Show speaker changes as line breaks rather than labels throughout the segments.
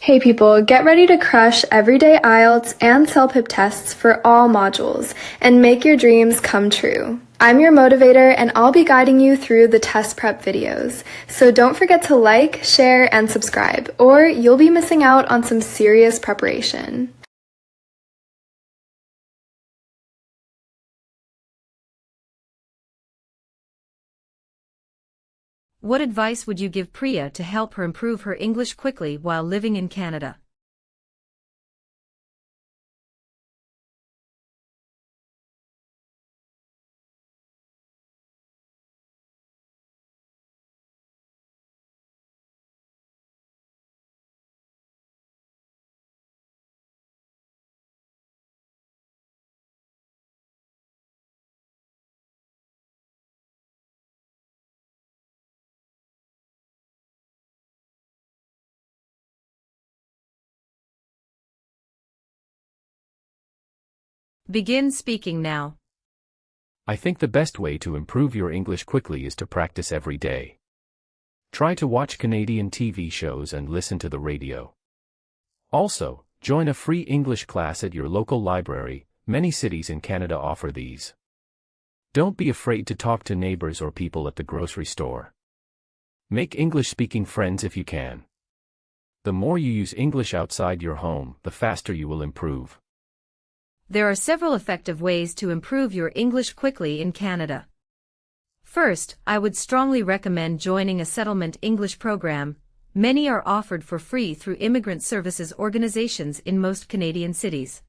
Hey people, get ready to crush everyday IELTS and CELPIP tests for all modules and make your dreams come true. I'm your motivator and I'll be guiding you through the test prep videos. So don't forget to like, share, and subscribe, or you'll be missing out on some serious preparation.
What advice would you give Priya to help her improve her English quickly while living in Canada? Begin speaking now.
I think the best way to improve your English quickly is to practice every day. Try to watch Canadian TV shows and listen to the radio. Also, join a free English class at your local library. Many cities in Canada offer these. Don't be afraid to talk to neighbors or people at the grocery store. Make English-speaking friends if you can. The more you use English outside your home, the faster you will improve.
There are several effective ways to improve your English quickly in Canada. First, I would strongly recommend joining a settlement English program. Many are offered for free through immigrant services organizations in most Canadian cities.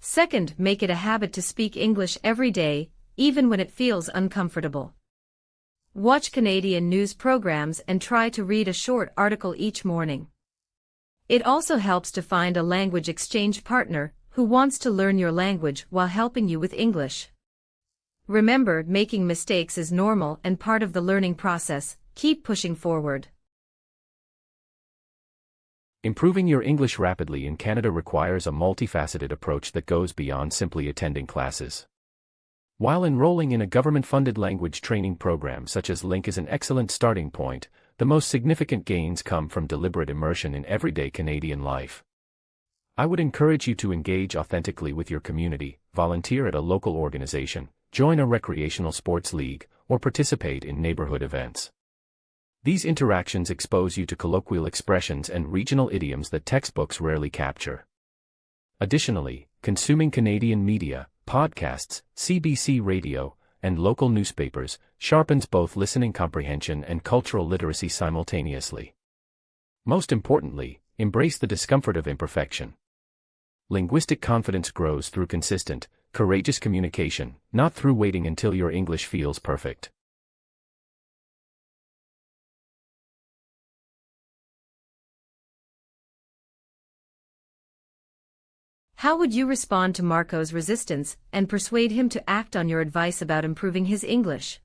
Second, make it a habit to speak English every day, even when it feels uncomfortable. Watch Canadian news programs and try to read a short article each morning. It also helps to find a language exchange partner who wants to learn your language while helping you with English. Remember, making mistakes is normal and part of the learning process. Keep pushing forward.
Improving your English rapidly in Canada requires a multifaceted approach that goes beyond simply attending classes. While enrolling in a government-funded language training program such as LINK is an excellent starting point, the most significant gains come from deliberate immersion in everyday Canadian life. I would encourage you to engage authentically with your community, volunteer at a local organization, join a recreational sports league, or participate in neighborhood events. These interactions expose you to colloquial expressions and regional idioms that textbooks rarely capture. Additionally, consuming Canadian media, podcasts, CBC radio, and local newspapers sharpens both listening comprehension and cultural literacy simultaneously. Most importantly, embrace the discomfort of imperfection. Linguistic confidence grows through consistent, courageous communication, not through waiting until your English feels perfect.
How would you respond to Marco's resistance and persuade him to act on your advice about improving his English?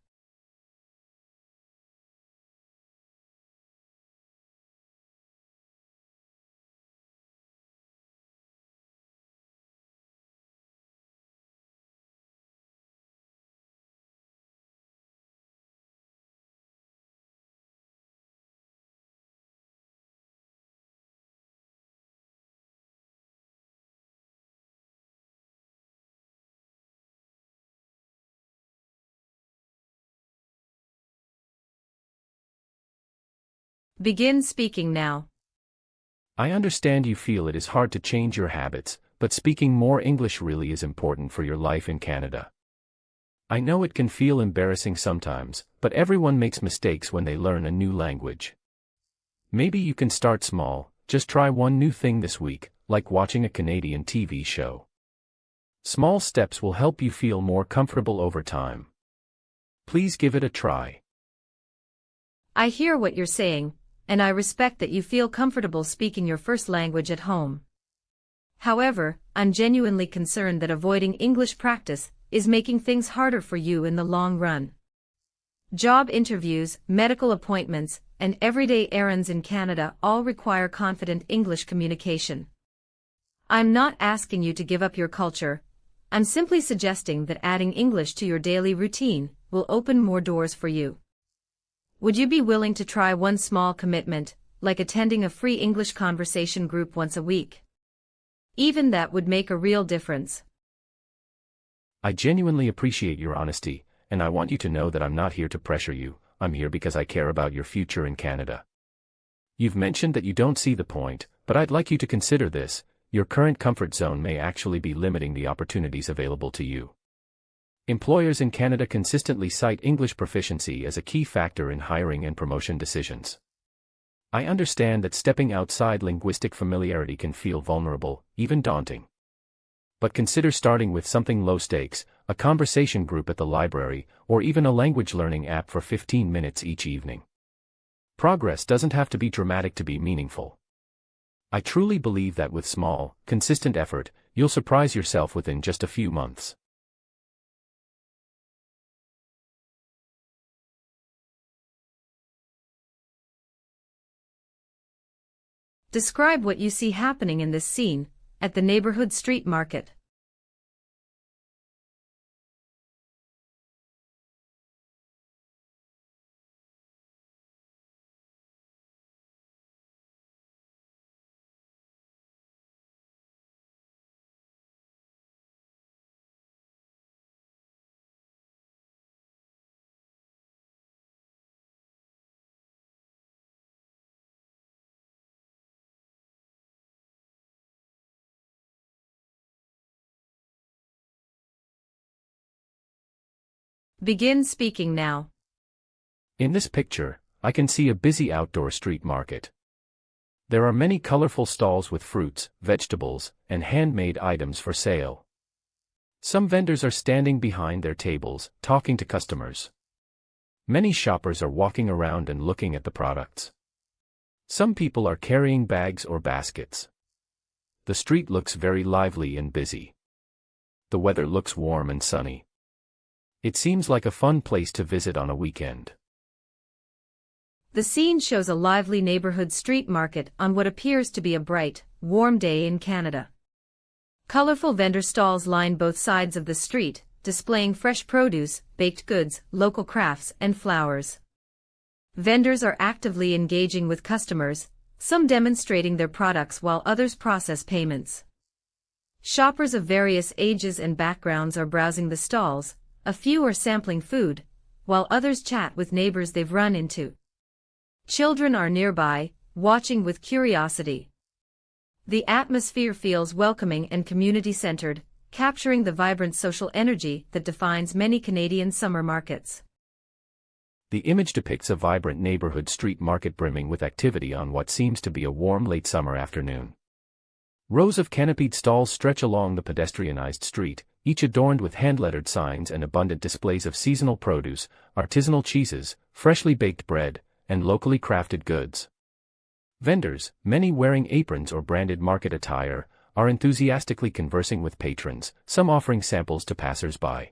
Begin speaking now.
I understand you feel it is hard to change your habits, but speaking more English really is important for your life in Canada. I know it can feel embarrassing sometimes, but everyone makes mistakes when they learn a new language. Maybe you can start small, just try one new thing this week, like watching a Canadian TV show. Small steps will help you feel more comfortable over time. Please give it a try.
I hear what you're saying, and I respect that you feel comfortable speaking your first language at home. However, I'm genuinely concerned that avoiding English practice is making things harder for you in the long run. Job interviews, medical appointments, and everyday errands in Canada all require confident English communication. I'm not asking you to give up your culture. I'm simply suggesting that adding English to your daily routine will open more doors for you. Would you be willing to try one small commitment, like attending a free English conversation group once a week. Even that would make a real difference.
I genuinely appreciate your honesty, and I want you to know that I'm not here to pressure you. I'm here because I care about your future in Canada. You've mentioned that you don't see the point, but I'd like you to consider this. Your current comfort zone may actually be limiting the opportunities available to you. Employers in Canada consistently cite English proficiency as a key factor in hiring and promotion decisions. I understand that stepping outside linguistic familiarity can feel vulnerable, even daunting. But consider starting with something low stakes, a conversation group at the library, or even a language learning app for 15 minutes each evening. Progress doesn't have to be dramatic to be meaningful. I truly believe that with small, consistent effort, you'll surprise yourself within just a few months.
Describe what you see happening in this scene, at the neighborhood street market. Begin speaking now.
In this picture, I can see a busy outdoor street market. There are many colorful stalls with fruits, vegetables, and handmade items for sale. Some vendors are standing behind their tables, talking to customers. Many shoppers are walking around and looking at the products. Some people are carrying bags or baskets. The street looks very lively and busy. The weather looks warm and sunny. It seems like a fun place to visit on a weekend.
The scene shows a lively neighborhood street market on what appears to be a bright, warm day in Canada. Colorful vendor stalls line both sides of the street, displaying fresh produce, baked goods, local crafts, and flowers. Vendors are actively engaging with customers, some demonstrating their products while others process payments. Shoppers of various ages and backgrounds are browsing the stalls. A few are sampling food, while others chat with neighbors they've run into. Children are nearby, watching with curiosity. The atmosphere feels welcoming and community-centered, capturing the vibrant social energy that defines many Canadian summer markets.
The image depicts a vibrant neighborhood street market brimming with activity on what seems to be a warm late summer afternoon. Rows of canopied stalls stretch along the pedestrianized street, each adorned with hand-lettered signs and abundant displays of seasonal produce, artisanal cheeses, freshly baked bread, and locally crafted goods. Vendors, many wearing aprons or branded market attire, are enthusiastically conversing with patrons, some offering samples to passers-by.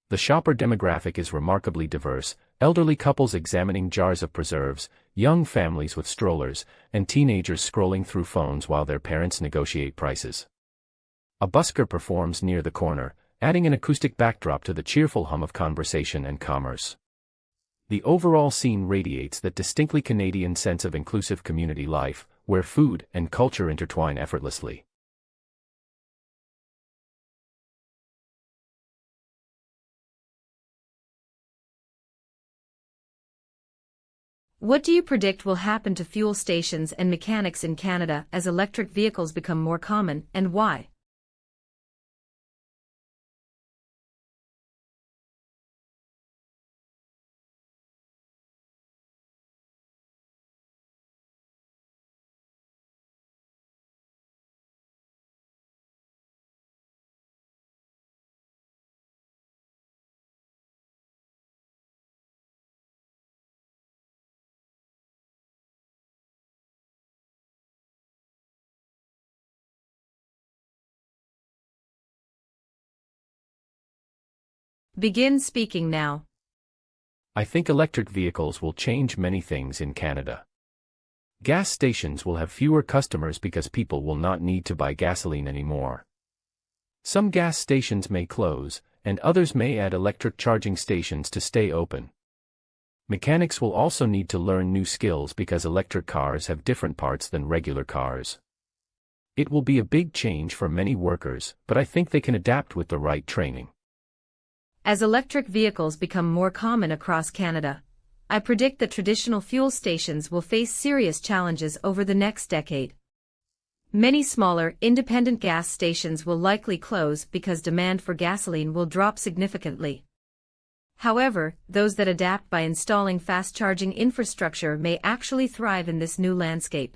The shopper demographic is remarkably diverse, elderly couples examining jars of preserves, young families with strollers, and teenagers scrolling through phones while their parents negotiate prices. A busker performs near the corner, adding an acoustic backdrop to the cheerful hum of conversation and commerce. The overall scene radiates that distinctly Canadian sense of inclusive community life, where food and culture intertwine effortlessly.
What do you predict will happen to fuel stations and mechanics in Canada as electric vehicles become more common, and why? Begin speaking now.
I think electric vehicles will change many things in Canada. Gas stations will have fewer customers because people will not need to buy gasoline anymore. Some gas stations may close, and others may add electric charging stations to stay open. Mechanics will also need to learn new skills because electric cars have different parts than regular cars. It will be a big change for many workers, but I think they can adapt with the right training.
As electric vehicles become more common across Canada, I predict that traditional fuel stations will face serious challenges over the next decade. Many smaller, independent gas stations will likely close because demand for gasoline will drop significantly. However, those that adapt by installing fast-charging infrastructure may actually thrive in this new landscape.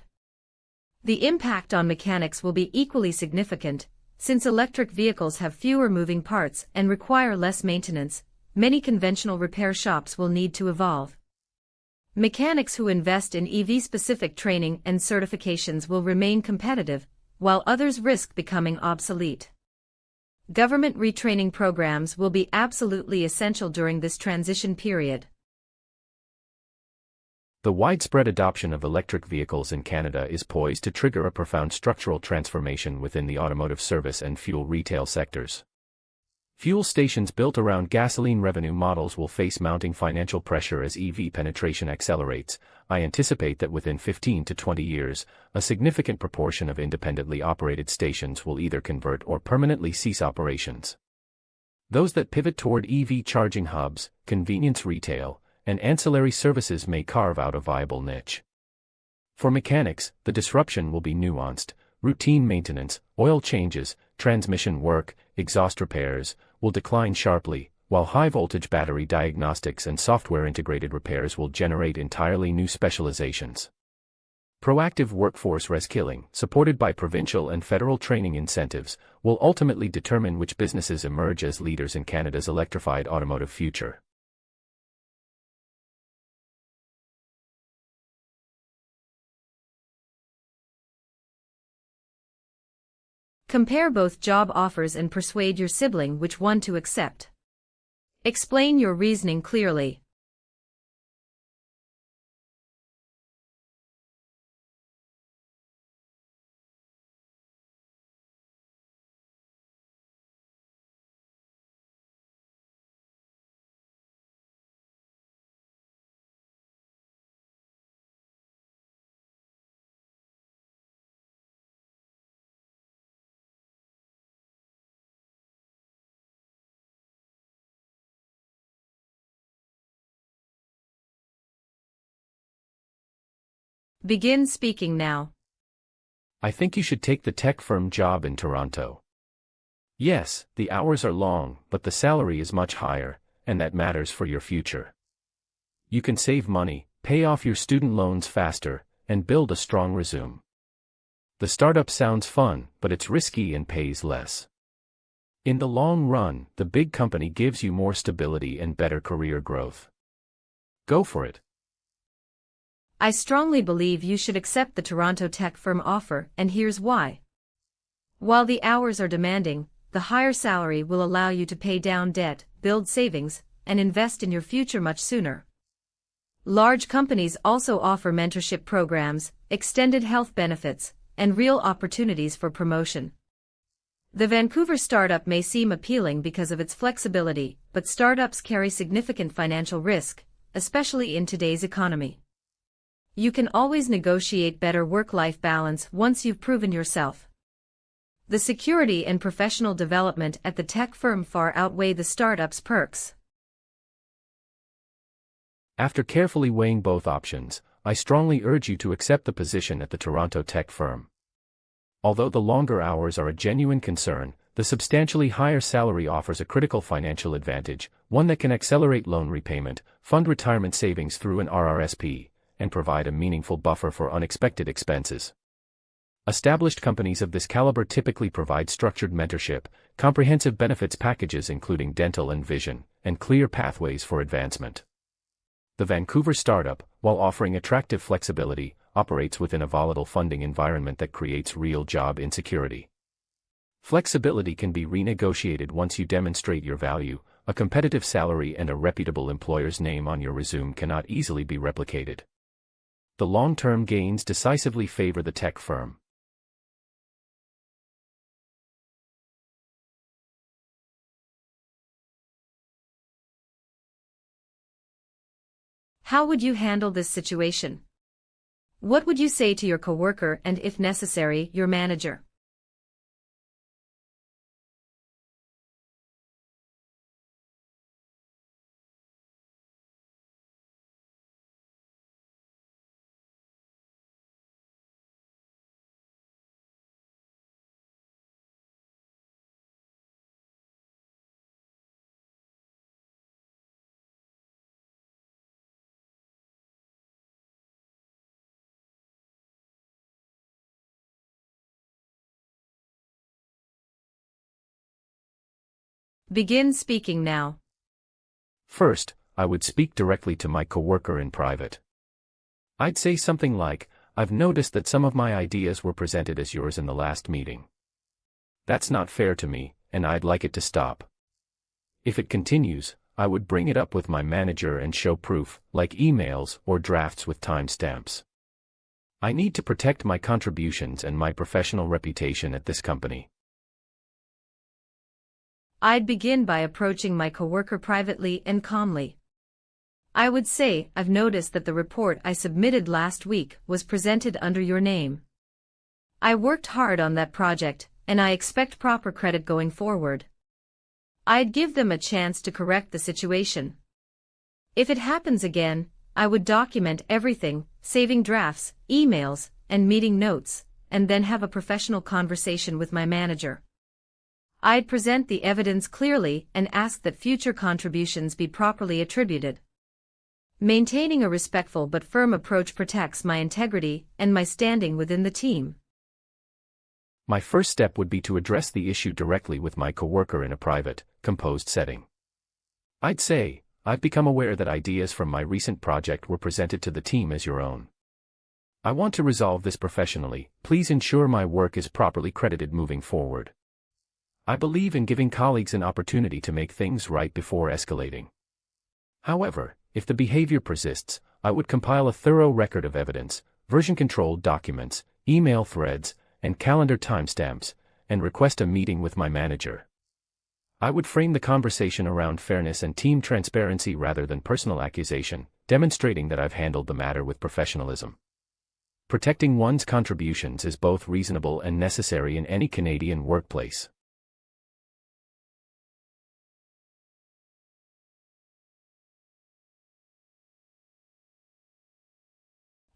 The impact on mechanics will be equally significant, since electric vehicles have fewer moving parts and require less maintenance. Many conventional repair shops will need to evolve. Mechanics who invest in EV-specific training and certifications will remain competitive, while others risk becoming obsolete. Government retraining programs will be absolutely essential during this transition period.
The widespread adoption of electric vehicles in Canada is poised to trigger a profound structural transformation within the automotive service and fuel retail sectors. Fuel stations built around gasoline revenue models will face mounting financial pressure as EV penetration accelerates. I anticipate that within 15 to 20 years, a significant proportion of independently operated stations will either convert or permanently cease operations. Those that pivot toward EV charging hubs, convenience retail, and ancillary services may carve out a viable niche. For mechanics, the disruption will be nuanced. Routine maintenance, oil changes, transmission work, exhaust repairs, will decline sharply, while high-voltage battery diagnostics and software-integrated repairs will generate entirely new specializations. Proactive workforce reskilling, supported by provincial and federal training incentives, will ultimately determine which businesses emerge as leaders in Canada's electrified automotive future.
Compare both job offers and persuade your sibling which one to accept. Explain your reasoning clearly. Begin speaking now.
I think you should take the tech firm job in Toronto. Yes, the hours are long, but the salary is much higher, and that matters for your future. You can save money, pay off your student loans faster, and build a strong resume. The startup sounds fun, but it's risky and pays less. In the long run, the big company gives you more stability and better career growth. Go for it.
I strongly believe you should accept the Toronto tech firm offer, and here's why. While the hours are demanding, the higher salary will allow you to pay down debt, build savings, and invest in your future much sooner. Large companies also offer mentorship programs, extended health benefits, and real opportunities for promotion. The Vancouver startup may seem appealing because of its flexibility, but startups carry significant financial risk, especially in today's economy. You can always negotiate better work-life balance once you've proven yourself. The security and professional development at the tech firm far outweigh the startup's perks.
After carefully weighing both options, I strongly urge you to accept the position at the Toronto tech firm. Although the longer hours are a genuine concern, the substantially higher salary offers a critical financial advantage, one that can accelerate loan repayment, fund retirement savings through an RRSP, and provide a meaningful buffer for unexpected expenses. Established companies of this caliber typically provide structured mentorship, comprehensive benefits packages including dental and vision, and clear pathways for advancement. The Vancouver startup, while offering attractive flexibility, operates within a volatile funding environment that creates real job insecurity. Flexibility can be renegotiated once you demonstrate your value. A competitive salary and a reputable employer's name on your resume cannot easily be replicated. The long-term gains decisively favor the tech firm.
How would you handle this situation? What would you say to your coworker and, if necessary, your manager? Begin speaking now.
First, I would speak directly to my coworker in private. I'd say something like, "I've noticed that some of my ideas were presented as yours in the last meeting. That's not fair to me, and I'd like it to stop." If it continues, I would bring it up with my manager and show proof, like emails or drafts with timestamps. I need to protect my contributions and my professional reputation at this company.
I'd begin by approaching my coworker privately and calmly. I would say, "I've noticed that the report I submitted last week was presented under your name. I worked hard on that project, and I expect proper credit going forward." I'd give them a chance to correct the situation. If it happens again, I would document everything, saving drafts, emails, and meeting notes, and then have a professional conversation with my manager. I'd present the evidence clearly and ask that future contributions be properly attributed. Maintaining a respectful but firm approach protects my integrity and my standing within the team.
My first step would be to address the issue directly with my coworker in a private, composed setting. I'd say, "I've become aware that ideas from my recent project were presented to the team as your own. I want to resolve this professionally. Please ensure my work is properly credited moving forward. I believe in giving colleagues an opportunity to make things right before escalating. However, if the behavior persists, I would compile a thorough record of evidence, version-controlled documents, email threads, and calendar timestamps, and request a meeting with my manager. I would frame the conversation around fairness and team transparency rather than personal accusation, demonstrating that I've handled the matter with professionalism. Protecting one's contributions is both reasonable and necessary in any Canadian workplace.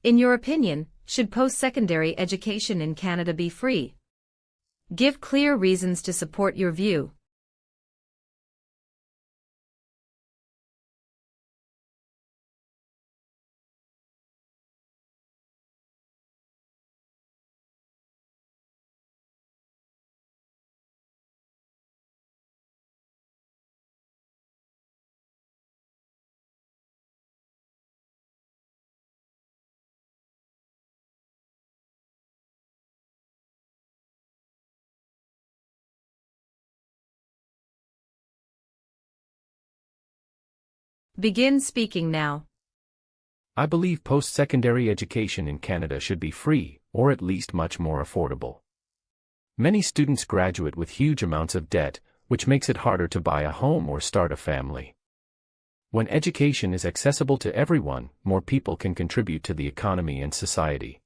In your opinion, should post-secondary education in Canada be free? Give clear reasons to support your view. Begin speaking now.
I believe post-secondary education in Canada should be free, or at least much more affordable. Many students graduate with huge amounts of debt, which makes it harder to buy a home or start a family. When education is accessible to everyone, more people can contribute to the economy and society.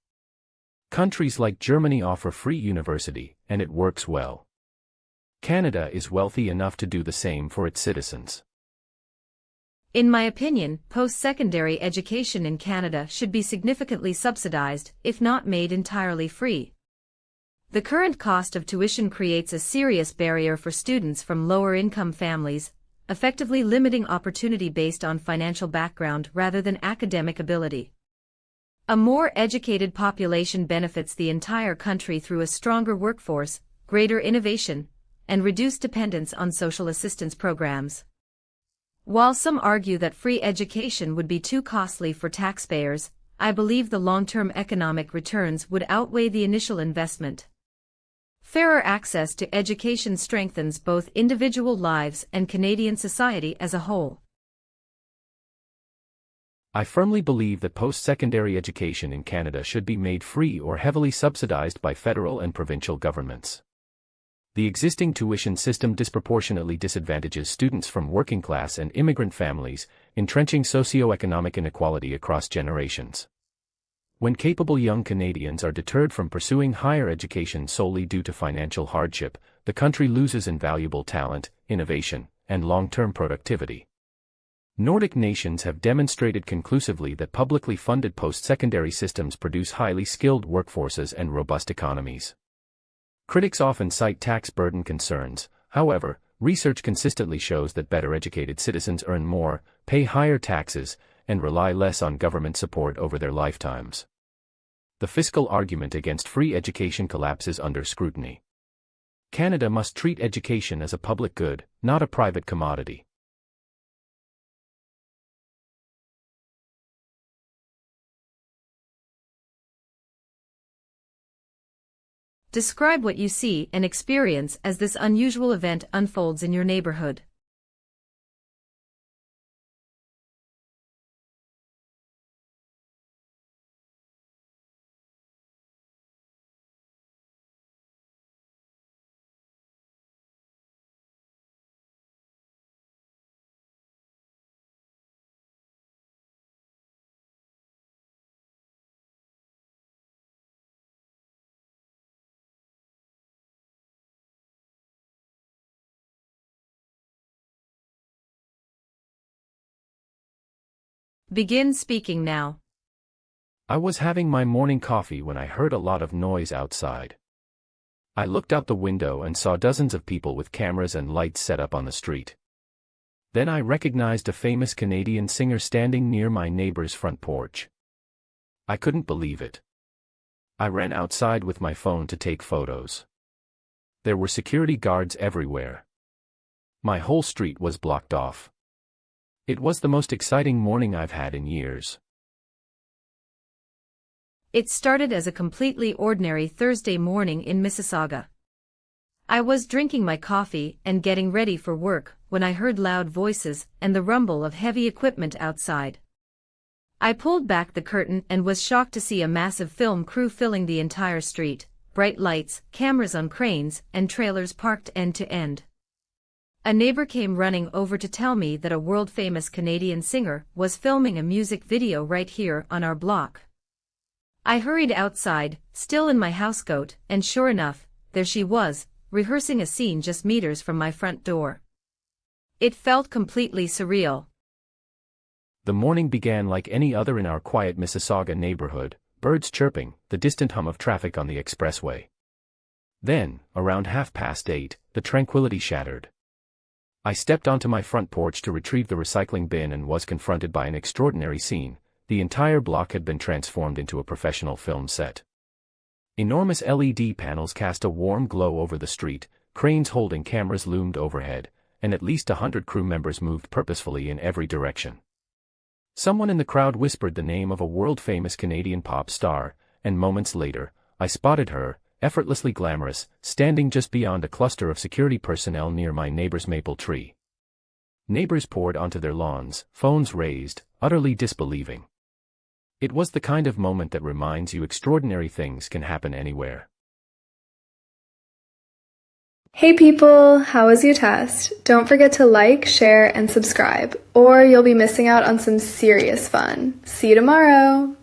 Countries like Germany offer free university, and it works well. Canada is wealthy enough to do the same for its citizens.
In my opinion, post-secondary education in Canada should be significantly subsidized, if not made entirely free. The current cost of tuition creates a serious barrier for students from lower-income families, effectively limiting opportunity based on financial background rather than academic ability. A more educated population benefits the entire country through a stronger workforce, greater innovation, and reduced dependence on social assistance programs. While some argue that free education would be too costly for taxpayers, I believe the long-term economic returns would outweigh the initial investment. Fairer access to education strengthens both individual lives and Canadian society as a whole.
I firmly believe that post-secondary education in Canada should be made free or heavily subsidized by federal and provincial governments. The existing tuition system disproportionately disadvantages students from working-class and immigrant families, entrenching socioeconomic inequality across generations. When capable young Canadians are deterred from pursuing higher education solely due to financial hardship, the country loses invaluable talent, innovation, and long-term productivity. Nordic nations have demonstrated conclusively that publicly funded post-secondary systems produce highly skilled workforces and robust economies. Critics often cite tax burden concerns. However, research consistently shows that better educated citizens earn more, pay higher taxes, and rely less on government support over their lifetimes. The fiscal argument against free education collapses under scrutiny. Canada must treat education as a public good, not a private commodity.
Describe what you see and experience as this unusual event unfolds in your neighborhood. Begin speaking now.
I was having my morning coffee when I heard a lot of noise outside. I looked out the window and saw dozens of people with cameras and lights set up on the street. Then I recognized a famous Canadian singer standing near my neighbor's front porch. I couldn't believe it. I ran outside with my phone to take photos. There were security guards everywhere. My whole street was blocked off. It was the most exciting morning I've had in years.
It started as a completely ordinary Thursday morning in Mississauga. I was drinking my coffee and getting ready for work when I heard loud voices and the rumble of heavy equipment outside. I pulled back the curtain and was shocked to see a massive film crew filling the entire street, bright lights, cameras on cranes, and trailers parked end to end. A neighbor came running over to tell me that a world-famous Canadian singer was filming a music video right here on our block. I hurried outside, still in my housecoat, and sure enough, there she was, rehearsing a scene just meters from my front door. It felt completely surreal.
The morning began like any other in our quiet Mississauga neighborhood, birds chirping, the distant hum of traffic on the expressway. Then, around 8:30, the tranquility shattered. I stepped onto my front porch to retrieve the recycling bin and was confronted by an extraordinary scene. The entire block had been transformed into a professional film set. Enormous LED panels cast a warm glow over the street, cranes holding cameras loomed overhead, and at least 100 crew members moved purposefully in every direction. Someone in the crowd whispered the name of a world-famous Canadian pop star, and moments later, I spotted her, effortlessly glamorous, standing just beyond a cluster of security personnel near my neighbor's maple tree. Neighbors poured onto their lawns, phones raised, utterly disbelieving. It was the kind of moment that reminds you extraordinary things can happen anywhere.
Hey people, how was your test? Don't forget to like, share, and subscribe, or you'll be missing out on some serious fun. See you tomorrow!